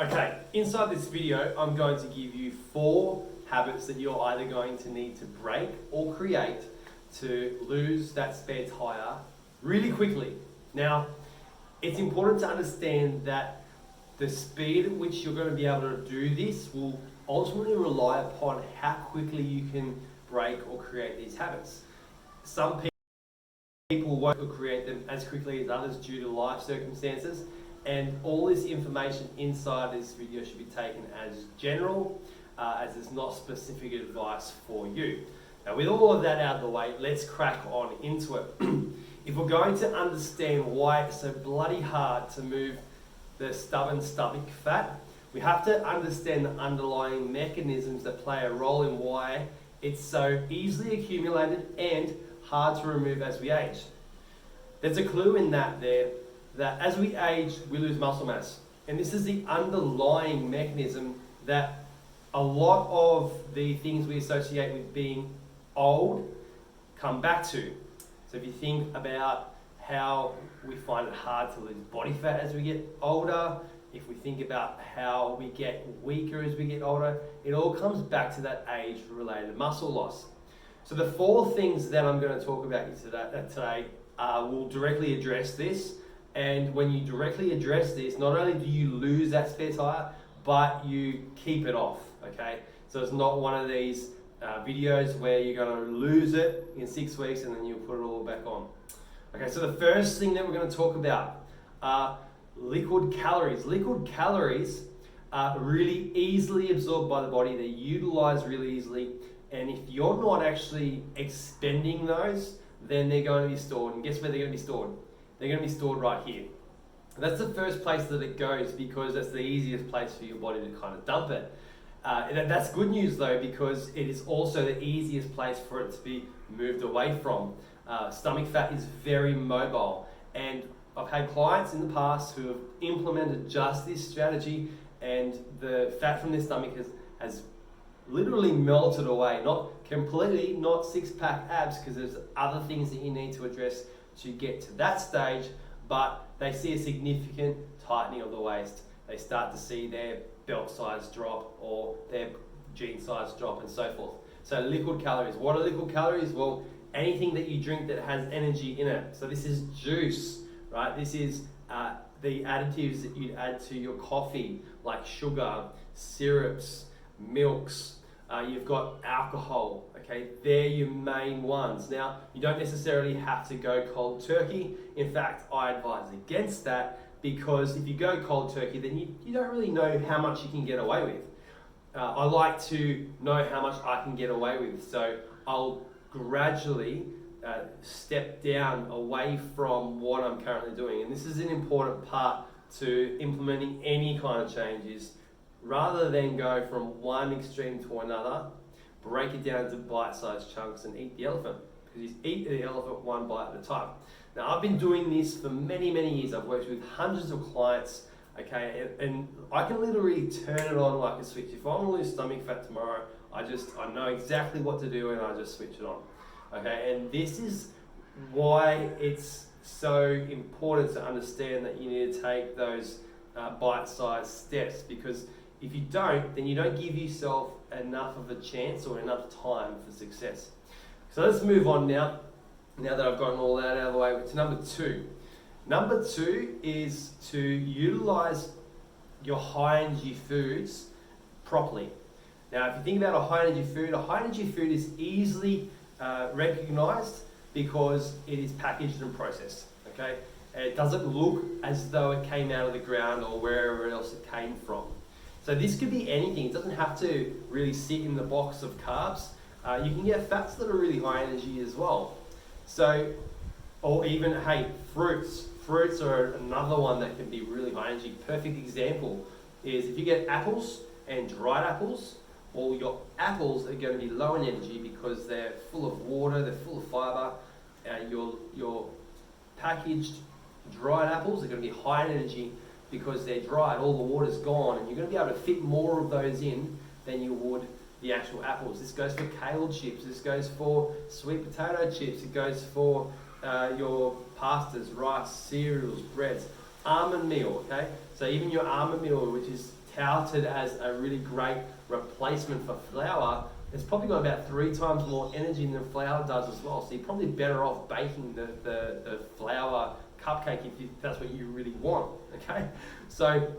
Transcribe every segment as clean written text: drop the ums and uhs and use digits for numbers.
Okay, inside this video, I'm going to give you 4 habits that you're either going to need to break or create to lose that spare tire really quickly. Now, it's important to understand that the speed at which you're going to be able to do this will ultimately rely upon how quickly you can break or create these habits. Some people won't create them as quickly as others due to life circumstances, and all this information inside this video should be taken as general, as it's not specific advice for you. Now, with all of that out of the way, let's crack on into it. If we're going to understand why it's so bloody hard to move the stubborn stomach fat, we have to understand the underlying mechanisms that play a role in why it's so easily accumulated and hard to remove as we age. There's a clue in that as we age, we lose muscle mass. And this is the underlying mechanism that a lot of the things we associate with being old come back to. So if you think about how we find it hard to lose body fat as we get older, if we think about how we get weaker as we get older, it all comes back to that age-related muscle loss. So the 4 things that I'm going to talk about today will directly address this. And when you directly address this, not only do you lose that spare tire, but you keep it off, okay? So it's not one of these videos where you're going to lose it in 6 weeks and then you'll put it all back on. Okay, so the first thing that we're going to talk about are liquid calories. Liquid calories are really easily absorbed by the body. They're utilized really easily. And if you're not actually expending those, then they're going to be stored. And guess where they're going to be stored? They're going to be stored right here. And that's the first place that it goes because that's the easiest place for your body to kind of dump it. That's good news though, because it is also the easiest place for it to be moved away from. Stomach fat is very mobile, and I've had clients in the past who have implemented just this strategy, and the fat from their stomach has literally melted away. Not completely, not 6-pack abs, because there's other things that you need to address to get to that stage, but they see a significant tightening of the waist. They start to see their belt size drop or their jean size drop and so forth. So liquid calories. What are liquid calories? Well, anything that you drink that has energy in it. So this is juice, right? This is the additives that you'd add to your coffee, like sugar, syrups, milks. You've got alcohol, okay? They're your main ones. Now, you don't necessarily have to go cold turkey. In fact, I advise against that, because if you go cold turkey, then you don't really know how much you can get away with. I like to know how much I can get away with, so I'll gradually step down away from what I'm currently doing. And this is an important part to implementing any kind of changes. Rather than go from one extreme to another, break it down into bite-sized chunks and eat the elephant, because you eat the elephant one bite at a time. Now, I've been doing this for many, many years. I've worked with hundreds of clients, okay, and I can literally turn it on like a switch. If I want to lose stomach fat tomorrow, I know exactly what to do and I just switch it on, okay? And this is why it's so important to understand that you need to take those bite-sized steps, because if you don't, then you don't give yourself enough of a chance or enough time for success. So let's move on now that I've gotten all that out of the way, to number 2. Number 2 is to utilize your high energy foods properly. Now, if you think about a high energy food is easily recognized because it is packaged and processed, okay? And it doesn't look as though it came out of the ground or wherever else it came from. So this could be anything. It doesn't have to really sit in the box of carbs. You can get fats that are really high energy as well. So, or even, hey, fruits. Fruits are another one that can be really high energy. Perfect example is if you get apples and dried apples, well, your apples are going to be low in energy because they're full of water, they're full of fiber. Your packaged dried apples are going to be high in energy because they're dried, all the water's gone, and you're going to be able to fit more of those in than you would the actual apples. This goes for kale chips, this goes for sweet potato chips, it goes for your pastas, rice, cereals, breads. almond meal, okay? So even your almond meal, which is touted as a really great replacement for flour, it's probably got about 3 times more energy than flour does as well. So you're probably better off baking the flour cupcake if that's what you really want, okay? So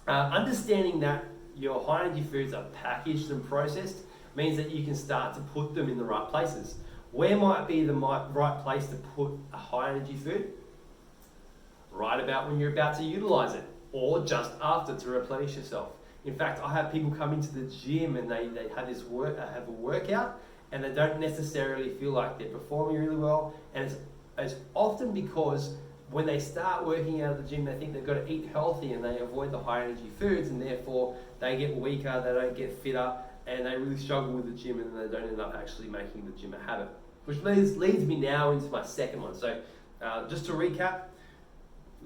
understanding that your high energy foods are packaged and processed means that you can start to put them in the right places. Where might be the right place to put a high energy food? Right about when you're about to utilize it, or just after to replenish yourself. In fact, I have people come into the gym and they have have a workout and they don't necessarily feel like they're performing really well. And it's often because when they start working out of the gym, they think they've got to eat healthy and they avoid the high energy foods, and therefore they get weaker, they don't get fitter, and they really struggle with the gym, and they don't end up actually making the gym a habit. Which leads me now into my second one. So just to recap,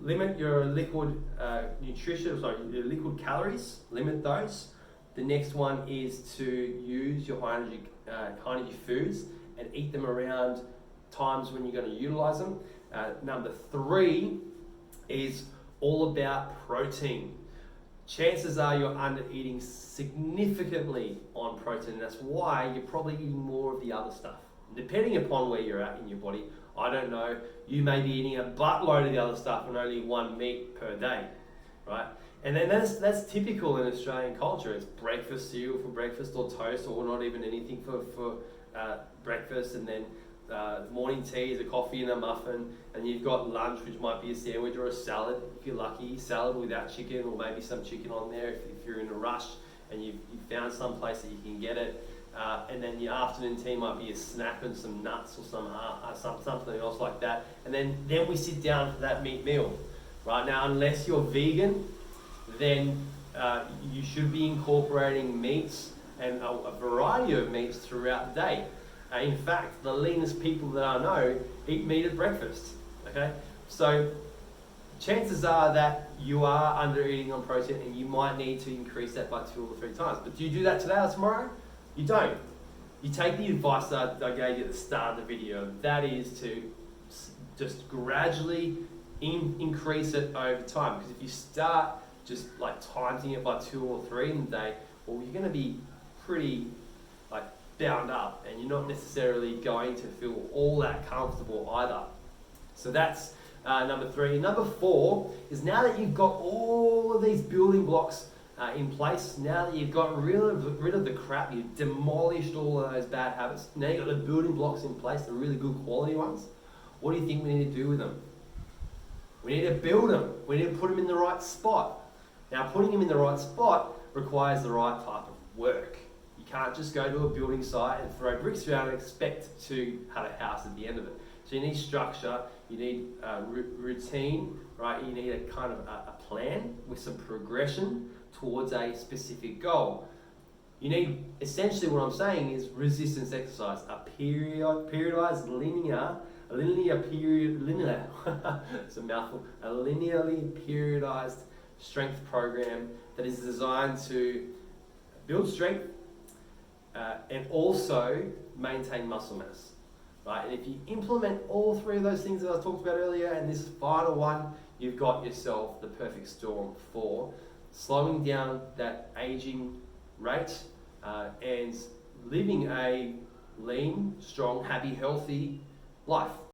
limit your liquid your liquid calories, limit those. The next one is to use your high energy foods and eat them around times when you're going to utilize them. Number 3 is all about protein. Chances are you're under eating significantly on protein, and that's why you're probably eating more of the other stuff. Depending upon where you're at in your body, I don't know, you may be eating a buttload of the other stuff and only 1 meat per day, right? And then that's typical in Australian culture. It's breakfast, cereal for breakfast, or toast, or not even anything for breakfast, and then morning tea is a coffee and a muffin, and you've got lunch, which might be a sandwich or a salad, if you're lucky, salad without chicken, or maybe some chicken on there if you're in a rush and you've found some place that you can get it. And then your afternoon tea might be a snack and some nuts or something else like that. And then we sit down for that meat meal. Right now, unless you're vegan, then you should be incorporating meats and a variety of meats throughout the day. In fact, the leanest people that I know eat meat at breakfast. Okay, so chances are that you are under eating on protein, and you might need to increase that by 2 or 3 times. But do you do that today or tomorrow? You don't. You take the advice that I gave you at the start of the video. That is to just gradually increase it over time. Because if you start just like timing it by 2 or 3 in the day, well, you're going to be pretty like bound up, and you're not necessarily going to feel all that comfortable either. So that's number 3. Number 4 is, now that you've got all of these building blocks in place, now that you've got rid of the crap, you've demolished all of those bad habits, now you've got the building blocks in place, the really good quality ones, what do you think we need to do with them? We need to build them. We need to put them in the right spot. Now, putting them in the right spot requires the right type of work. You can't just go to a building site and throw bricks around and expect to have a house at the end of it. So you need structure, you need routine, right? You need a kind of a plan with some progression towards a specific goal. You need, essentially what I'm saying is resistance exercise, a periodized linear, it's a mouthful, a linearly periodized strength program that is designed to build strength and also maintain muscle mass. Right? And if you implement all 3 of those things that I talked about earlier, and this final one, you've got yourself the perfect storm for slowing down that aging rate and living a lean, strong, happy, healthy life.